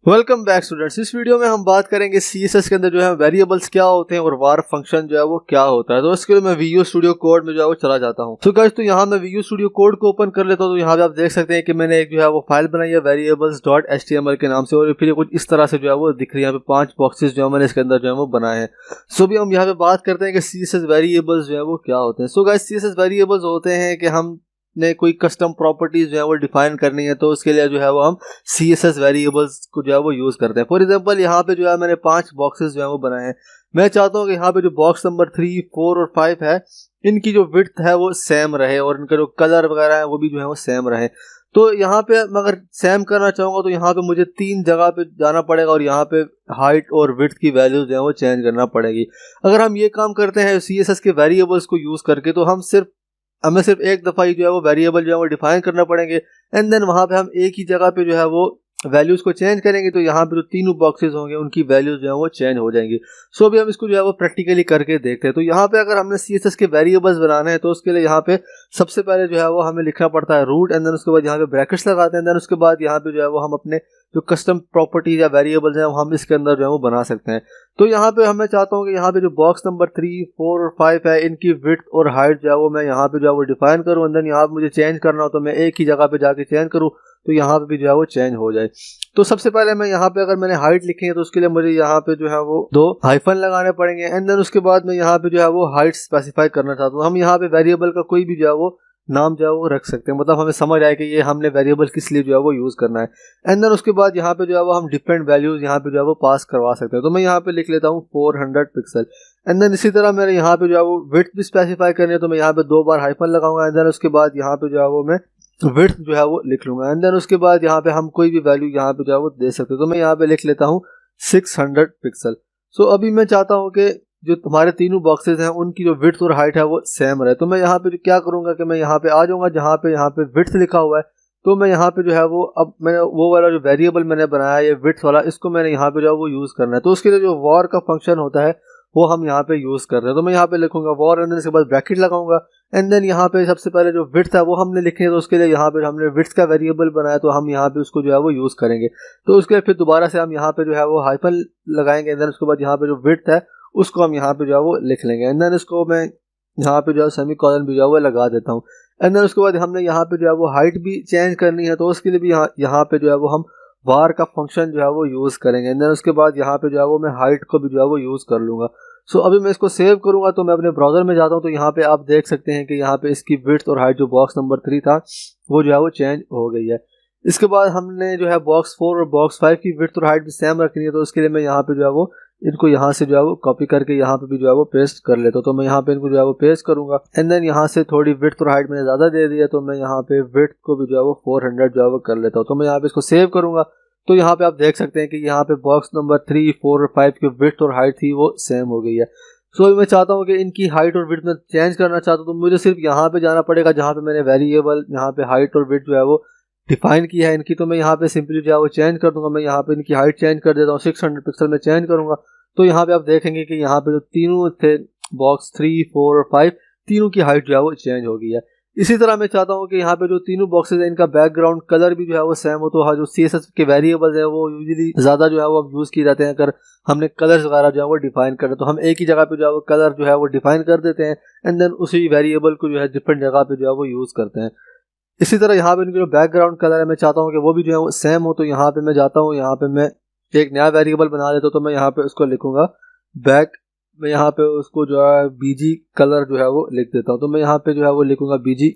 Welcome back students. इस video में हम बात करेंगे CSS के अंदर जो है वेरिएबल्स क्या होते हैं और var फंक्शन जो है वो क्या होता है। तो इसके लिए मैं Visual Studio Code में जो है वो चला जाता हूँ। तो गाइस, तो यहाँ मैं Visual Studio Code को ओपन कर लेता हूँ। तो यहाँ पे आप देख सकते हैं कि मैंने एक जो है वो फाइल बनाई है variables.html के नाम से, और फिर कुछ इस तरह से जो है वो दिख रही है। यहाँ पे 5 बॉक्सेस जो है मैंने इसके अंदर जो है वो बनाए हैं। सो भी हम यहाँ पे बात करते हैं कि CSS वेरिएबल्स जो है वो क्या होते हैं। सो गाइस, CSS वेरिएबल्स होते हैं कि हम ने कोई कस्टम प्रॉपर्टीज जो है वो डिफाइन करनी है, तो उसके लिए जो है वो हम CSS वेरिएबल्स को जो है वो यूज करते हैं। फॉर एग्जांपल, यहाँ पे जो है मैंने 5 बॉक्सेस जो है वो बनाए हैं। मैं चाहता हूँ कि यहाँ पे जो बॉक्स नंबर 3, 4 और 5 है, इनकी जो विड्थ है वो सेम रहे और इनका जो कलर वगैरह है वो भी जो है वो सेम रहे। तो यहाँ पे मैं अगर सेम करना चाहूँगा तो यहाँ पे मुझे 3 जगह पे जाना पड़ेगा और यहाँ पे हाइट और विड्थ की वैल्यूज जो है वो चेंज करना पड़ेगी। अगर हम ये काम करते हैं CSS के वेरिएबल्स को यूज करके, तो हमें सिर्फ एक दफ़ा ही जो है वो वेरिएबल जो है वो डिफाइन करना पड़ेंगे, एंड देन वहाँ पे हम एक ही जगह पे जो है वो वैल्यूज को चेंज करेंगे। तो यहाँ पे जो तीनों बॉक्सेस होंगे उनकी वैल्यूज जो है वो चेंज हो जाएंगी। सो अभी हम इसको जो है वो प्रैक्टिकली करके देखते हैं। तो यहाँ पे अगर हमने CSS के वेरिएबल्स बनाने हैं तो उसके लिए यहाँ पे सबसे पहले जो है वो हमें लिखना पड़ता है रूट, एंड देन उसके बाद यहाँ पे ब्रैकेट्स लगाते हैं। देन उसके बाद यहाँ पे जो है वो हम अपने जो कस्टम प्रॉपर्टीज या वेरिएबल्स हैं हम इसके अंदर जो है वो बना सकते हैं। तो यहाँ पे मैं चाहता हूँ कि यहाँ पे जो बॉक्स नंबर 3, 4 और 5 है, इनकी विड्थ और हाइट जो है वो मैं यहाँ पे जो है वो डिफाइन करूँ, एंड देन यहाँ पे मुझे चेंज करना हो तो मैं एक ही जगह पे जाके चेंज करूँ तो यहाँ पे भी जो है वो चेंज हो जाए। तो सबसे पहले मैं यहाँ पे अगर मैंने हाइट लिखी है तो उसके लिए मुझे यहाँ पे जो है वो 2 हाइफन लगाने पड़ेंगे, एंड देन उसके बाद मैं यहाँ पे जो है वो हाइट स्पेसिफाई करना चाहता हूँ। हम यहाँ पे वेरिएबल का कोई भी जो है वो नाम जो है वो रख सकते हैं, मतलब हमें समझ आए कि ये हमने वेरिएबल किस लिए जो है वो यूज करना है। एंड देन उसके बाद यहाँ पे जो है वो हम डिफरेंट वैल्यूज यहाँ पे जो है वो पास करवा सकते हैं। तो मैं यहाँ पे लिख लेता हूँ 400 पिक्सल, एंड देन इसी तरह मेरे यहाँ पे जो है वो विड्थ भी स्पेसिफाई करनी है, तो मैं यहाँ पे 2 बार हाइफन लगाऊंगा, एंड देन उसके बाद यहाँ पे जो है वो मैं विड्थ जो है वो लिख लूंगा, एंड देन उसके बाद यहाँ पे हम कोई भी वैल्यू यहाँ पे जो है वो दे सकते हैं। तो मैं यहाँ पे लिख लेता हूँ 600 पिक्सल। सो अभी मैं चाहता हूँ कि जो तुम्हारे तीनों बॉक्सेस हैं उनकी जो विड्थ और हाइट है वो सेम रहे। तो मैं यहाँ पे क्या करूँगा कि मैं यहाँ पे आ जाऊँगा जहाँ पे विड्थ लिखा हुआ है। तो मैं यहाँ पे जो है वो अब मैंने वो वाला जो वेरिएबल मैंने बनाया है ये विड्थ वाला, इसको मैंने यहाँ पे जो है वो यूज़ करना है। तो उसके लिए जो वॉर का फंक्शन होता है वो हम यहाँ पे यूज़ कर रहे हैं। तो मैं यहाँ पे लिखूंगा वॉर, एंड देन इसके बाद ब्रैकेट लगाऊंगा, एंड देन यहाँ पे सबसे पहले जो विड्थ है वो हमने लिखी है, तो उसके लिए यहाँ पे हमने विड्थ का वेरिएबल बनाया तो हम यहाँ पे उसको जो है वो यूज़ करेंगे। तो उसके लिए फिर दोबारा से हम यहाँ पे जो है वो हाइफन लगाएंगे, एंड देन उसके बाद यहाँ पे जो विड्थ है उसको हम यहाँ पे जो है वो लिख लेंगे, एंड देन इसको मैं यहाँ पे जो है सेमी कॉलन भी जो है वो लगा देता हूँ। एंड देन उसके बाद हमने यहाँ पे जो है वो हाइट भी चेंज करनी है, तो उसके लिए भी यहाँ पे जो है वो हम var का फंक्शन जो है वो यूज़ करेंगे, एंड देन उसके बाद यहाँ पे जो है वो मैं हाइट को भी जो है वो यूज़ कर लूँगा। सो अभी मैं इसको सेव करूँगा तो मैं अपने ब्राउज़र में जाता हूँ, तो यहाँ पे आप देख सकते हैं कि यहाँ पे इसकी विड्थ और हाइट जो बॉक्स नंबर 3 था वो जो है वो चेंज हो गई है। इसके बाद हमने जो है बॉक्स 4 और बॉक्स 5 की विड्थ और हाइट भी सेम रखनी है, तो उसके लिए मैं यहाँ पे जो है वो इनको यहाँ से जो है वो कॉपी करके यहाँ पे भी जो है वो पेस्ट कर लेता हूँ। तो मैं यहाँ पे इनको जो है वो पेस्ट करूँगा, एंड देन यहाँ से थोड़ी विड्थ और हाइट मैंने ज़्यादा दे दिया, तो मैं यहाँ पे विड्थ को भी जो है वो 400 जो है वो कर लेता हूँ। तो मैं यहाँ पे इसको सेव करूँगा, तो यहाँ पे आप देख सकते हैं कि यहाँ पे बॉक्स नंबर 3, 4 और 5 की विड्थ और हाइट थी वो सेम हो गई है। सो मैं चाहता हूँ कि इनकी हाइट और विड्थ में चेंज करना चाहता हूँ, तो मुझे सिर्फ यहाँ पे जाना पड़ेगा जहाँ पे मैंने वेरिएबल यहाँ पे हाइट और विड्थ जो है वो डिफाइन किया है इनकी। तो मैं यहाँ पे सिंपली जो है वो चेंज कर दूंगा। मैं यहाँ पे इनकी हाइट चेंज कर देता हूँ, 600 पिक्सल में चेंज करूंगा। तो यहाँ पे आप देखेंगे कि यहाँ पे जो तीनों थे बॉक्स 3, 4 और 5 तीनों की हाइट जो है वो चेंज हो गई है। इसी तरह मैं चाहता हूँ कि यहाँ पे जो तीनों बॉक्सेस हैं इनका बैकग्राउंड कलर भी जो है वो सेम हो। तो हाँ, जो CSS के वेरिएबल्स है वो यूजुअली ज़्यादा जो है वो यूज़ किए जाते हैं अगर हमने कलर्स वगैरह जो है वो डिफाइन कर, तो हम एक ही जगह पे जो है वो कलर जो है वो डिफाइन कर देते हैं, एंड देन उसी वेरिएबल को जो है डिफरेंट जगह पे जो है वो यूज़ करते हैं। इसी तरह यहाँ पे इनका जो बैकग्राउंड कलर है मैं चाहता हूँ कि वो भी जो है वो सेम हो। तो यहाँ पे मैं जाता हूँ, यहाँ पे मैं एक नया वेरिएबल बना लेता हूँ। तो मैं यहाँ पे उसको लिखूंगा बैक, मैं यहाँ पे उसको जो है BG कलर जो है वो लिख देता हूँ। तो मैं यहाँ पे जो है वो लिखूंगा BG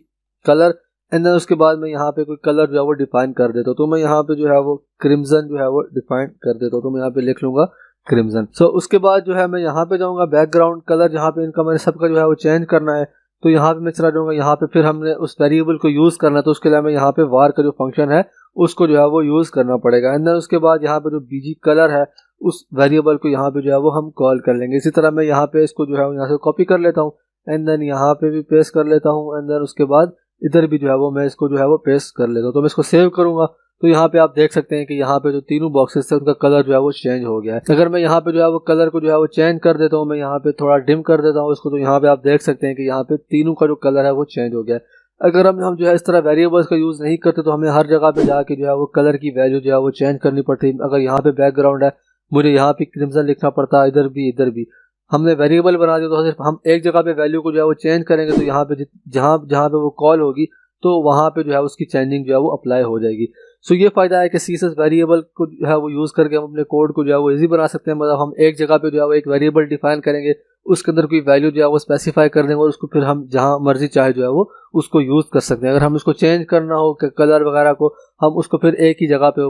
कलर, एंड देन उसके बाद मैं यहाँ पे कोई कलर जो है वो डिफाइन कर देता हूँ। तो मैं यहाँ पे जो है वो क्रिम्सन जो है वो डिफाइन कर देता हूँ। तो मैं यहाँ पे लिख लूंगा क्रिम्सन। सो उसके बाद जो है मैं यहाँ पे जाऊँगा बैकग्राउंड कलर जहाँ पे इनका मैंने सबका जो है वो चेंज करना है, तो यहाँ पे मैं चला जाऊँगा। यहाँ पे फिर हमने उस वेरिएबल को यूज़ करना है, तो उसके लिए मैं यहाँ पे var का जो फंक्शन है उसको जो है वो यूज़ करना पड़ेगा, एंड देन उसके बाद यहाँ पे जो BG कलर है उस वेरिएबल को यहाँ पे जो है वो हम कॉल कर लेंगे। इसी तरह मैं यहाँ पे इसको जो है यहाँ से कॉपी कर लेता हूँ, एंड देन यहाँ पे भी पेस्ट कर लेता हूँ, एंड देन उसके बाद इधर भी जो है वो मैं इसको जो है वो पेस्ट कर लेता हूँ। तो मैं इसको सेव करूँगा, तो यहाँ पे आप देख सकते हैं कि यहाँ पे जो तीनों बॉक्सेस थे उनका कलर जो है वो चेंज हो गया है। अगर मैं यहाँ पे जो है वो कलर को जो है वो चेंज कर देता हूँ, मैं यहाँ पे थोड़ा डिम कर देता हूँ इसको, तो यहाँ पे आप देख सकते हैं कि यहाँ पे तीनों का जो कलर है वो चेंज हो गया है। अगर हम जो है इस तरह वेरिएबल्स का यूज़ नहीं करते तो हमें हर जगह पे जाके जो है वो कलर की वैल्यू जो है वो चेंज करनी पड़ती है। अगर यहाँ पे बैकग्राउंड है, मुझे यहाँ पे क्रिम्सन लिखना पड़ता है, इधर भी। हमने वेरिएबल बना दिया तो सिर्फ हम एक जगह पे वैल्यू को जो है वो चेंज करेंगे तो यहाँ पे जहाँ जहाँ पे वो कॉल होगी तो वहाँ पे जो है उसकी चेंजिंग जो है वो अप्लाई हो जाएगी। सो ये फ़ायदा है कि सीएसएस वेरिएबल को जो है वो यूज़ करके हम अपने कोड को जो है वो ईजी बना सकते हैं। मतलब हम एक जगह पे जो है वो एक वेरिएबल डिफाइन करेंगे, उसके अंदर कोई वैल्यू जो है वो स्पेसिफाई कर देंगे और उसको फिर हम जहाँ मर्जी चाहे जो है वो उसको यूज़ कर सकते हैं। अगर हम उसको चेंज करना हो कलर वगैरह को, हम उसको फिर एक ही जगह पे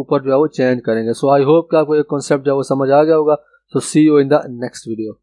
ऊपर जो है वो चेंज करेंगे। सो आई होप कि आपको ये कॉन्सेप्ट जो है वो समझ आ गया होगा। So see you in the next video.